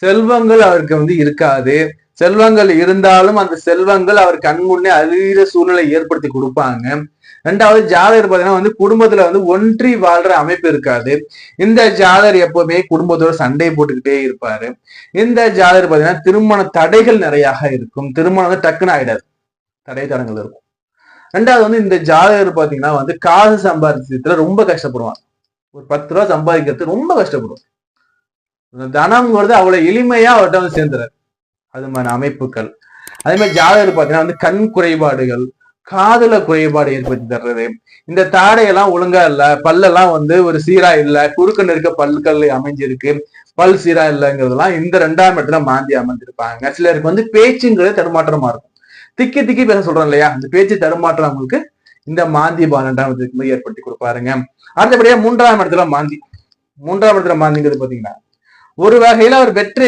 செல்வங்கள் அவருக்கு இருக்காது. செல்வங்கள் இருந்தாலும் அந்த செல்வங்கள் அவர் கண்முன்னே அழிகிற சூழ்நிலை ஏற்படுத்தி கொடுப்பாங்க. ரெண்டாவது ஜாதகர் பாத்தீங்கன்னா குடும்பத்துல ஒன்றி வாழ்ற அமைப்பு இருக்காது. இந்த ஜாதகர் எப்பவுமே குடும்பத்தோட சண்டை போட்டுக்கிட்டே இருப்பாரு. இந்த ஜாதகர் பாத்தீங்கன்னா திருமண தடைகள் நிறைய இருக்கும். திருமணம் டக்குன்னு ஆயிடாது, தடை தடங்கள் இருக்கும். ரெண்டாவது இந்த ஜாதகர் பாத்தீங்கன்னா காசு சம்பாதிச்சதுல ரொம்ப கஷ்டப்படுவாங்க. ஒரு 10 ரூபா சம்பாதிக்கிறது ரொம்ப கஷ்டப்படுவாங்க. தனம்ங்கிறது அவ்வளவு எளிமையா அவர்கிட்ட சேர்ந்துறாரு. அது மாதிரி அமைப்புகள். அதே மாதிரி ஜாதகர் பாத்தீங்கன்னா கண் குறைபாடுகள், காதுல குறைபாடு ஏற்படுத்தி தர்றது, இந்த தாடையெல்லாம் ஒழுங்கா இல்ல, பல்லெல்லாம் ஒரு சீரா இல்ல, குறுக்க நெருக்க பல்கள் அமைஞ்சிருக்கு, பல் சீரா இல்லைங்கிறதுலாம் இந்த 2ஆம் இடத்துல மாந்தி அமைஞ்சிருப்பாங்க. சிலருக்கு பேச்சுங்கிறது தடுமாற்றமா இருக்கும். திக்கி திக்கி பேச சொல்றோம் இல்லையா, அந்த பேச்சு தடுமாற்றம் அவங்களுக்கு இந்த மாந்தி 12ஆம் இடத்துக்கு ஏற்படுத்தி கொடுப்பாருங்க. அடுத்தபடியா 3ஆம் இடத்துல மாந்தி. 3ஆம் இடத்துல மாந்திங்கிறது பாத்தீங்கன்னா ஒரு வகையில அவர் வெற்றி